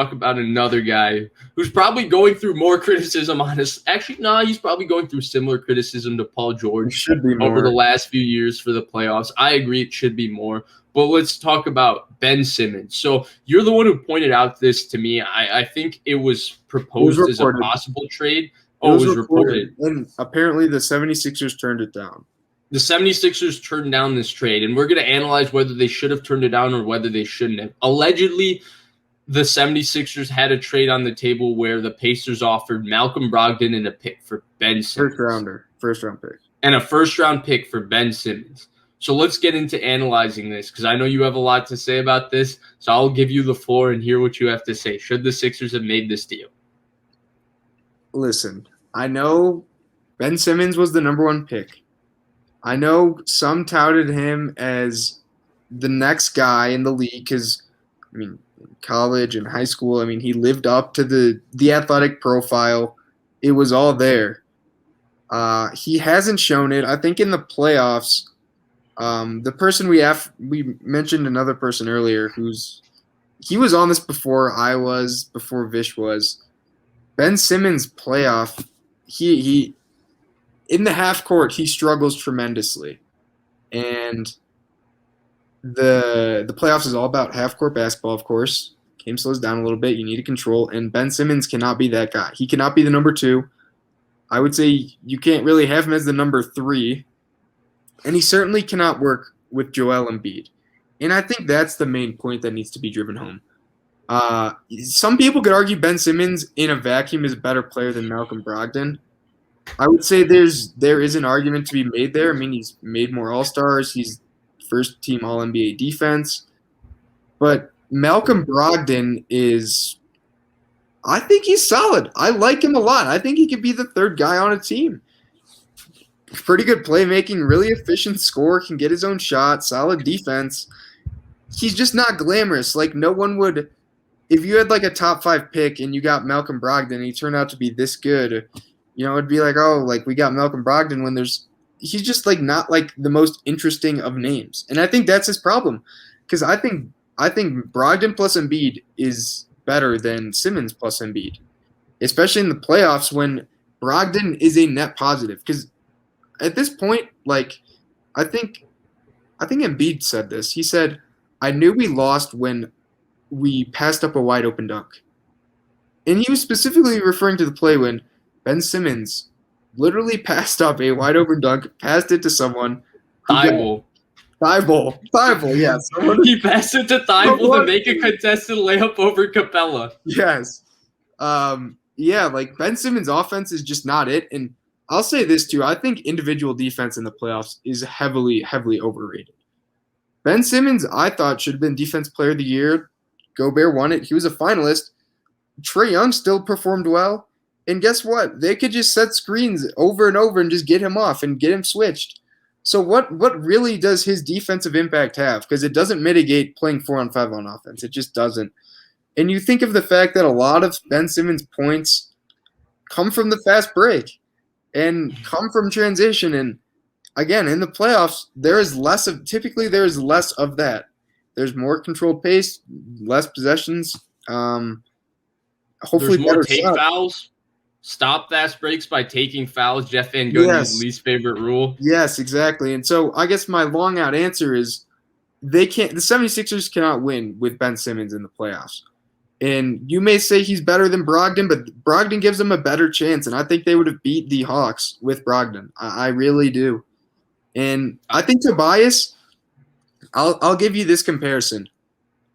talk about another guy who's probably going through more criticism on his. Actually, no, he's probably going through similar criticism to Paul George should be more over the last few years for the playoffs. I agree it should be more. But let's talk about Ben Simmons. So you're the one who pointed out this to me. I think it was proposed as a possible trade. Oh, it was reported. And apparently the 76ers turned it down. The 76ers turned down this trade, and we're going to analyze whether they should have turned it down or whether they shouldn't have. Allegedly, the 76ers had a trade on the table where the Pacers offered Malcolm Brogdon and a pick for Ben Simmons. First-round pick. And a first-round pick for Ben Simmons. So let's get into analyzing this because I know you have a lot to say about this. So I'll give you the floor and hear what you have to say. Should the Sixers have made this deal? Listen, I know Ben Simmons was the number one pick. I know some touted him as the next guy in the league because, I mean, in college and high school, I mean, he lived up to the athletic profile. It was all there. He hasn't shown it. I think in the playoffs, the person we mentioned another person earlier he was on this before I was, before Vish was. Ben Simmons playoff, he in the half court, he struggles tremendously. And the playoffs is all about half court basketball, of course. Game slows down a little bit. You need to control. And Ben Simmons cannot be that guy. He cannot be the number 2. I would say you can't really have him as the number 3. And he certainly cannot work with Joel Embiid. And I think that's the main point that needs to be driven home. Some people could argue Ben Simmons in a vacuum is a better player than Malcolm Brogdon. I would say there is an argument to be made there. I mean, he's made more All-Stars. He's first-team All-NBA defense. But Malcolm Brogdon I think he's solid. I like him a lot. I think he could be the third guy on a team. Pretty good playmaking, really efficient scorer, can get his own shot, solid defense. He's just not glamorous. Like, no one would – if you had, like, a top 5 pick and you got Malcolm Brogdon and he turned out to be this good – it'd be like, oh, like we got Malcolm Brogdon when he's just like not like the most interesting of names. And I think that's his problem because I think Brogdon plus Embiid is better than Simmons plus Embiid, especially in the playoffs when Brogdon is a net positive. Because at this point, like I think Embiid said this. He said, I knew we lost when we passed up a wide open dunk. And he was specifically referring to the play when Ben Simmons literally passed up a wide open dunk, passed it to someone. Thibault, yeah. He passed it to Thibault to make a contested layup over Capella. Yes. Yeah, like Ben Simmons' offense is just not it. And I'll say this too. I think individual defense in the playoffs is heavily, heavily overrated. Ben Simmons, I thought, should have been Defense Player of the Year. Gobert won it. He was a finalist. Trae Young still performed well. And guess what? They could just set screens over and over and just get him off and get him switched. So what really does his defensive impact have? Because it doesn't mitigate playing 4-on-5 on offense. It just doesn't. And you think of the fact that a lot of Ben Simmons' points come from the fast break and come from transition. And again, in the playoffs, there is less of that. There's more controlled pace, less possessions. Hopefully, there's more take fouls. Stop fast breaks by taking fouls. Jeff Van Gundy's least favorite rule. Yes, exactly. And so I guess my long out answer is the 76ers cannot win with Ben Simmons in the playoffs. And you may say he's better than Brogdon, but Brogdon gives them a better chance. And I think they would have beat the Hawks with Brogdon. I really do. And I think Tobias, I'll give you this comparison.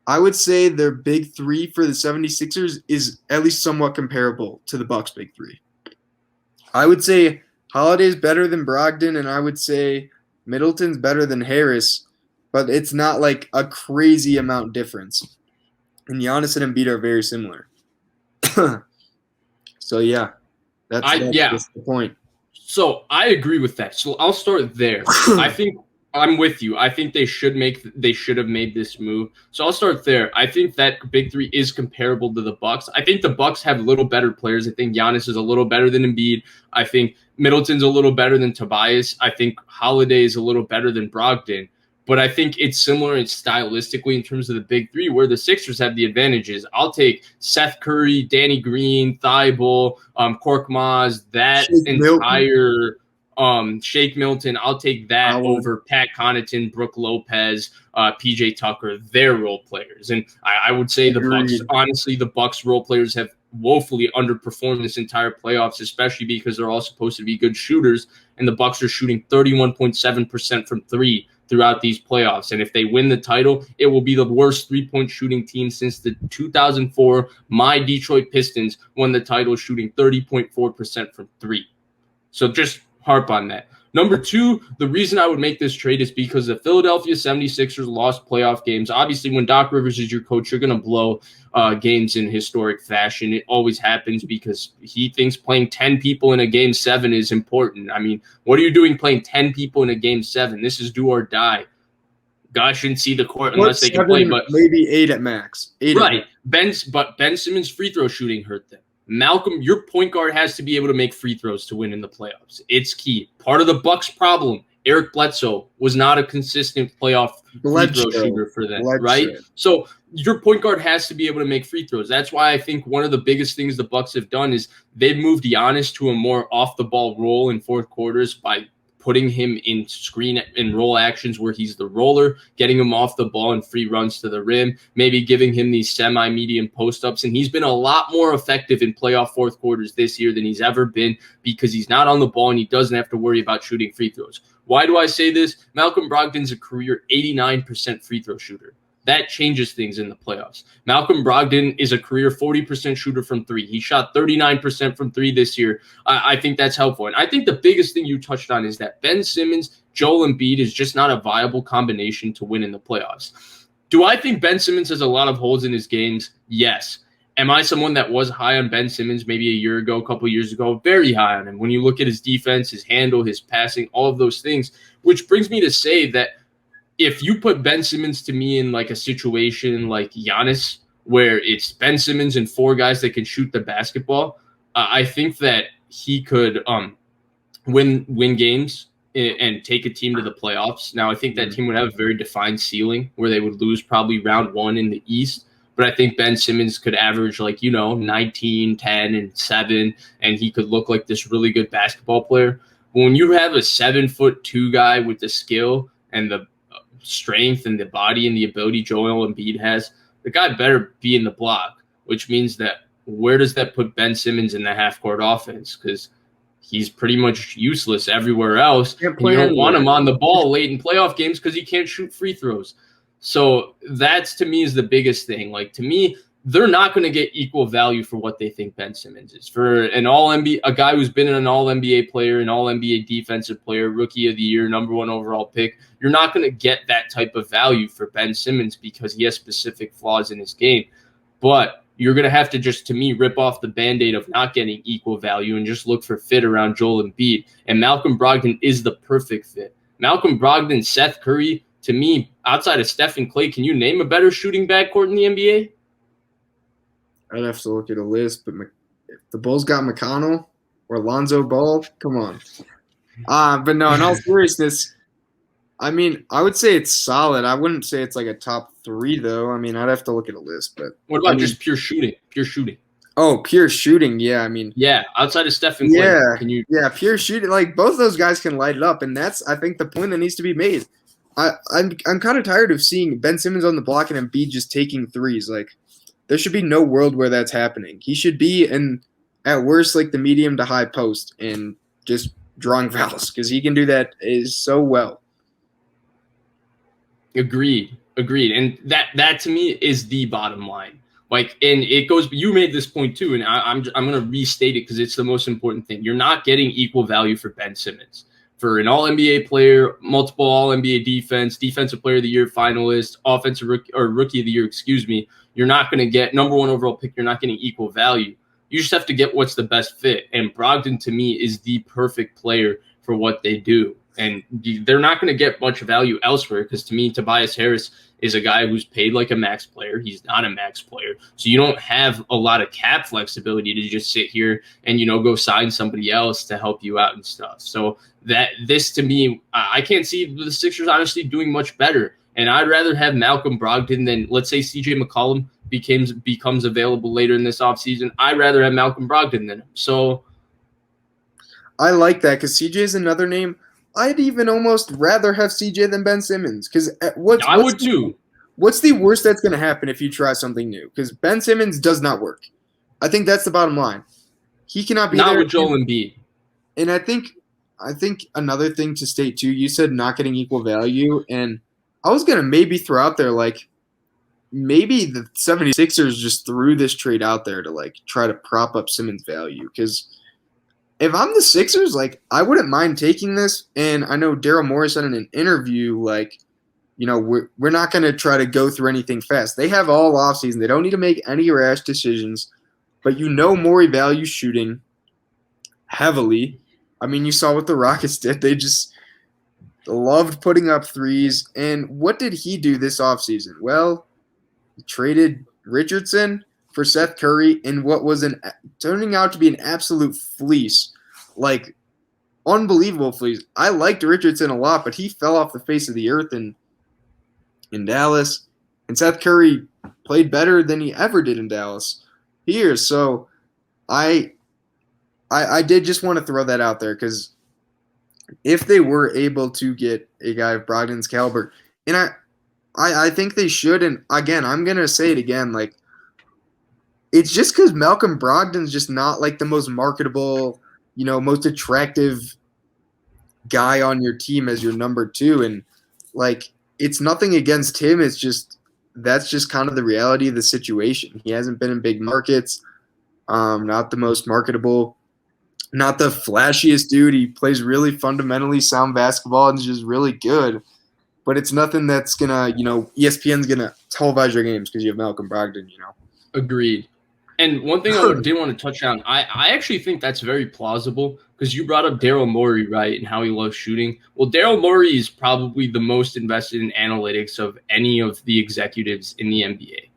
I would say their big 3 for the 76ers is at least somewhat comparable to the Bucks' big 3. I would say Holiday's better than Brogdon, and I would say Middleton's better than Harris, but it's not like a crazy amount difference. And Giannis and Embiid are very similar. So, yeah, that's the point. So I agree with that. So I'll start there. I think I'm with you. I think they should have made this move. So I'll start there. I think that big 3 is comparable to the Bucks. I think the Bucks have a little better players. I think Giannis is a little better than Embiid. I think Middleton's a little better than Tobias. I think Holiday is a little better than Brogdon. But I think it's similar in stylistically in terms of the big three, where the Sixers have the advantages. I'll take Seth Curry, Danny Green, Thibault, Korkmaz, that Shake entire Shake Milton. I'll take that over Pat Connaughton, Brooke Lopez, PJ Tucker. They're role players, and I would say the Bucks. Honestly, the Bucks role players have woefully underperformed this entire playoffs, especially because they're all supposed to be good shooters, and the Bucks are shooting 31.7% from three throughout these playoffs. And if they win the title, it will be the worst three-point shooting team since the 2004 my Detroit Pistons won the title, shooting 30.4% from three. So just harp on that. Number two, the reason I would make this trade is because the Philadelphia 76ers lost playoff games. Obviously, when Doc Rivers is your coach, you're going to blow games in historic fashion. It always happens because he thinks playing 10 people in a game 7 is important. I mean, what are you doing playing 10 people in a game 7? This is do or die. Guys shouldn't see the court unless they can play. But maybe 8 at max. 8 right. Ben Simmons' free throw shooting hurt them. Malcolm, your point guard has to be able to make free throws to win in the playoffs. It's key. Part of the Bucks' problem, Eric Bledsoe was not a consistent playoff free throw shooter for them, right? So your point guard has to be able to make free throws. That's why I think one of the biggest things the Bucks have done is they've moved Giannis to a more off-the-ball role in fourth quarters by putting him in screen and roll actions where he's the roller, getting him off the ball and free runs to the rim, maybe giving him these semi-medium post-ups. And he's been a lot more effective in playoff fourth quarters this year than he's ever been because he's not on the ball and he doesn't have to worry about shooting free throws. Why do I say this? Malcolm Brogdon's a career 89% free throw shooter. That changes things in the playoffs. Malcolm Brogdon is a career 40% shooter from three. He shot 39% from three this year. I think that's helpful. And I think the biggest thing you touched on is that Ben Simmons, Joel Embiid is just not a viable combination to win in the playoffs. Do I think Ben Simmons has a lot of holes in his games? Yes. Am I someone that was high on Ben Simmons maybe a year ago, a couple of years ago? Very high on him. When you look at his defense, his handle, his passing, all of those things, which brings me to say that if you put Ben Simmons to me in like a situation like Giannis, where it's Ben Simmons and 4 guys that can shoot the basketball, I think that he could win games and take a team to the playoffs. Now, I think that team would have a very defined ceiling where they would lose probably round 1 in the East. But I think Ben Simmons could average 19, 10, and 7, and he could look like this really good basketball player. But when you have a 7'2" guy with the skill and the strength and the body and the ability Joel Embiid has, the guy better be in the block, which means that where does that put Ben Simmons in the half-court offense? Because he's pretty much useless everywhere else. You don't want him on the ball late in playoff games because he can't shoot free throws. So that's, to me, is the biggest thing. To me, they're not going to get equal value for what they think Ben Simmons is. For an all-NBA, a guy who's been an all-NBA player, an all-NBA defensive player, rookie of the year, number 1 overall pick, you're not going to get that type of value for Ben Simmons because he has specific flaws in his game. But you're going to have to just, to me, rip off the Band-Aid of not getting equal value and just look for fit around Joel Embiid. And Malcolm Brogdon is the perfect fit. Malcolm Brogdon, Seth Curry, to me, outside of Steph and Clay, can you name a better shooting backcourt in the NBA? I'd have to look at a list, but if the Bulls got McConnell or Lonzo Ball, come on. But no, in all seriousness, I mean, I would say it's solid. I wouldn't say it's like a top 3, though. I mean, I'd have to look at a list. But what about just pure shooting? Pure shooting. Oh, pure shooting. Yeah, I mean. Yeah, outside of Steph and Clay, can you? Yeah, pure shooting. Both those guys can light it up, and that's, I think, the point that needs to be made. I'm kind of tired of seeing Ben Simmons on the block and Embiid just taking threes. There should be no world where that's happening. He should be at worst, the medium to high post and just drawing fouls because he can do that so well. Agreed. And that to me is the bottom line. And it goes, you made this point too, and I'm going to restate it because it's the most important thing. You're not getting equal value for Ben Simmons. For an all-NBA player, multiple all-NBA defensive player of the year finalist, rookie of the year, you're not going to get number 1 overall pick. You're not getting equal value. You just have to get what's the best fit. And Brogdon, to me, is the perfect player for what they do. And they're not going to get much value elsewhere because, to me, Tobias Harris is a guy who's paid like a max player. He's not a max player. So you don't have a lot of cap flexibility to just sit here and, go sign somebody else to help you out and stuff. So this, to me, I can't see the Sixers honestly doing much better. And I'd rather have Malcolm Brogdon than, let's say, CJ McCollum becomes available later in this offseason. I'd rather have Malcolm Brogdon than him. So I like that because CJ is another name. I'd even almost rather have CJ than Ben Simmons because I would too. What's the worst that's going to happen if you try something new? Because Ben Simmons does not work. I think that's the bottom line. He cannot be not there. With Joel Embiid. And I think another thing to state too. You said not getting equal value, and I was going to maybe throw out there maybe the 76ers just threw this trade out there to try to prop up Simmons' value because. If I'm the Sixers, I wouldn't mind taking this. And I know Daryl Morey said in an interview, we're not going to try to go through anything fast. They have all offseason. They don't need to make any rash decisions. But Morey values shooting heavily. I mean, you saw what the Rockets did. They just loved putting up threes. And what did he do this offseason? Well, he traded Richardson for Seth Curry in what was turning out to be an absolute fleece, unbelievable fleece. I liked Richardson a lot, but he fell off the face of the earth in Dallas, and Seth Curry played better than he ever did in Dallas here. So I did just want to throw that out there because if they were able to get a guy of Brogdon's caliber, and I think they should, and again, I'm gonna say it again, it's just because Malcolm Brogdon's just not the most marketable, most attractive guy on your team as your number two. And it's nothing against him. It's just that's just kind of the reality of the situation. He hasn't been in big markets, not the most marketable, not the flashiest dude. He plays really fundamentally sound basketball and is just really good. But it's nothing that's going to, ESPN's going to televise your games because you have Malcolm Brogdon, Agreed. And one thing I did want to touch on, I actually think that's very plausible because you brought up Daryl Morey, right, and how he loves shooting. Well, Daryl Morey is probably the most invested in analytics of any of the executives in the NBA.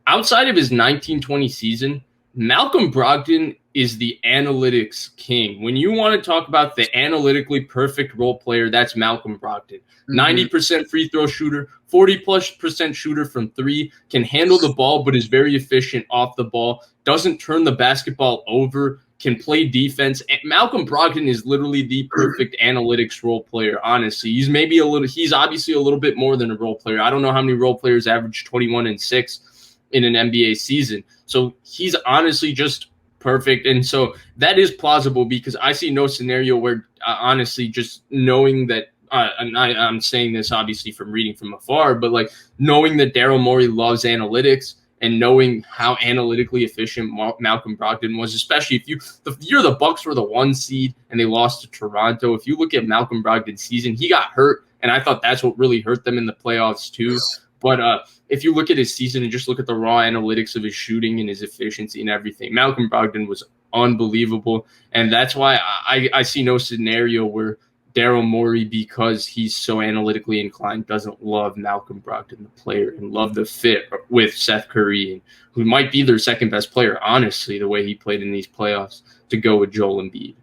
Outside of his 1920 season, Malcolm Brogdon is the analytics king. When you want to talk about the analytically perfect role player, that's Malcolm Brogdon. 90% free throw shooter, 40+% shooter from three, can handle the ball but is very efficient off the ball, doesn't turn the basketball over, can play defense. And Malcolm Brogdon is literally the perfect analytics role player, honestly. He's obviously a little bit more than a role player. I don't know how many role players average 21 and 6 in an NBA season. So he's honestly just perfect. And so that is plausible because I see no scenario where, honestly, just knowing that, and I'm saying this obviously from reading from afar, but knowing that Daryl Morey loves analytics and knowing how analytically efficient Malcolm Brogdon was, especially if the year the Bucks were the 1 seed and they lost to Toronto. If you look at Malcolm Brogdon's season, he got hurt, and I thought that's what really hurt them in the playoffs too. But if you look at his season and just look at the raw analytics of his shooting and his efficiency and everything, Malcolm Brogdon was unbelievable, and that's why I see no scenario where Daryl Morey, because he's so analytically inclined, doesn't love Malcolm Brogdon, the player, and love the fit with Seth Curry, who might be their second best player, honestly, the way he played in these playoffs, to go with Joel Embiid.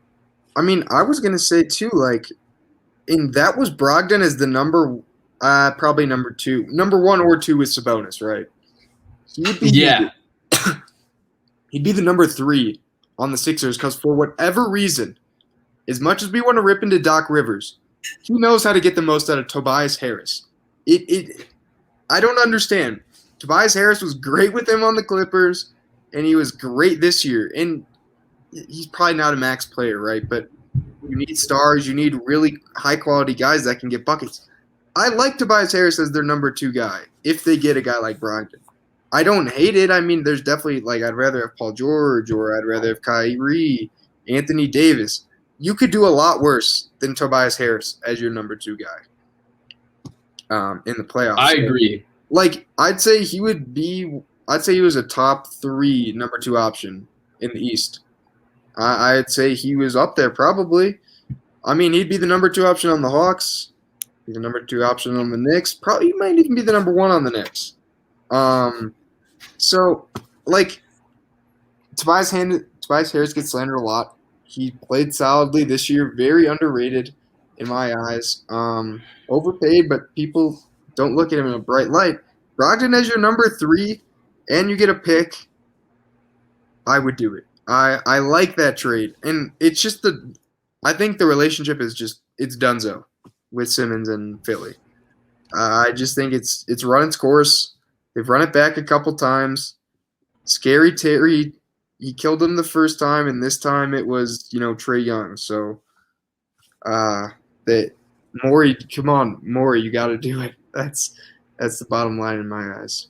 I mean, I was going to say, too, and that was Brogdon as the probably number two. Number 1 or 2 is Sabonis, right? He'd be the number 3 on the Sixers because for whatever reason, as much as we want to rip into Doc Rivers, he knows how to get the most out of Tobias Harris. I don't understand. Tobias Harris was great with him on the Clippers, and he was great this year. And he's probably not a max player, right? But you need stars. You need really high-quality guys that can get buckets. I like Tobias Harris as their number 2 guy if they get a guy like Brogdon. I don't hate it. I mean, there's definitely, I'd rather have Paul George or I'd rather have Kyrie, Anthony Davis. You could do a lot worse than Tobias Harris as your number 2 guy in the playoffs. I agree. I'd say he was a top 3 number 2 option in the East. I'd say he was up there probably. I mean, he'd be the number 2 option on the Hawks. Be the number 2 option on the Knicks. Probably might even be the number 1 on the Knicks. So like Tobias Harris gets slandered a lot. He played solidly this year, very underrated in my eyes. Overpaid, but people don't look at him in a bright light. Brogdon as your number 3, and you get a pick. I would do it. I like that trade, and it's just I think the relationship is it's donezo with Simmons and Philly. I just think it's run its course. They've run it back a couple times. Scary Terry, he killed him the first time, and this time it was Trae Young. So that Morey, come on, Morey, you got to do it. That's the bottom line in my eyes.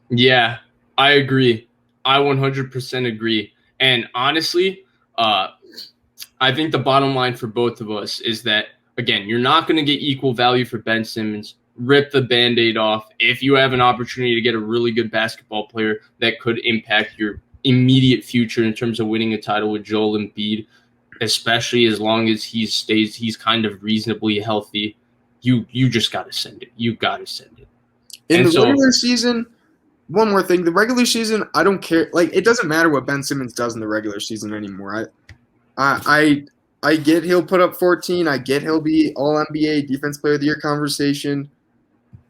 Yeah, I agree. I 100% agree. And honestly, I think the bottom line for both of us is that, again, you're not going to get equal value for Ben Simmons. Rip the Band-Aid off. If you have an opportunity to get a really good basketball player that could impact your immediate future in terms of winning a title with Joel Embiid, especially as long as he's kind of reasonably healthy, you just got to send it. You got to send it. In the regular season, one more thing. The regular season, I don't care. Like, it doesn't matter what Ben Simmons does in the regular season anymore. I get he'll put up 14. I get he'll be All-NBA Defense Player of the Year conversation.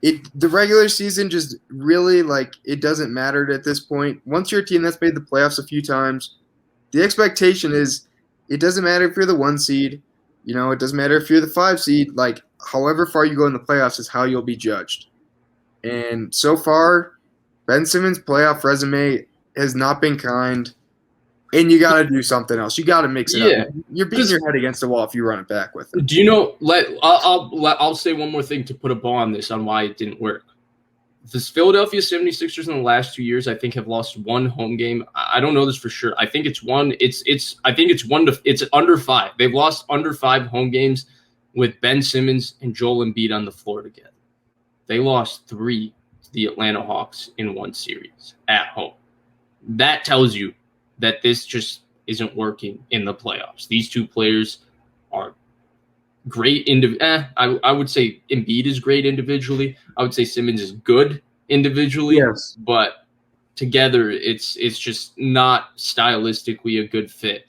The regular season just really, it doesn't matter at this point. Once you're a team that's made the playoffs a few times, the expectation is it doesn't matter if you're the 1 seed. It doesn't matter if you're the 5 seed. However far you go in the playoffs is how you'll be judged. And so far, Ben Simmons' playoff resume has not been kind. And you got to do something else. You got to mix it up. You're beating your head against the wall if you run it back with it. Do you know? I'll say one more thing to put a bow on this on why it didn't work. The Philadelphia 76ers in the last 2 years, I think, have lost 1 home game. I don't know this for sure. I think it's one. It's under 5. They've lost under 5 home games with Ben Simmons and Joel Embiid on the floor together. They lost 3 to the Atlanta Hawks in 1 series at home. That tells you that this just isn't working in the playoffs. These 2 players are great. I would say Embiid is great individually. I would say Simmons is good individually. Yes. But together, it's just not stylistically a good fit.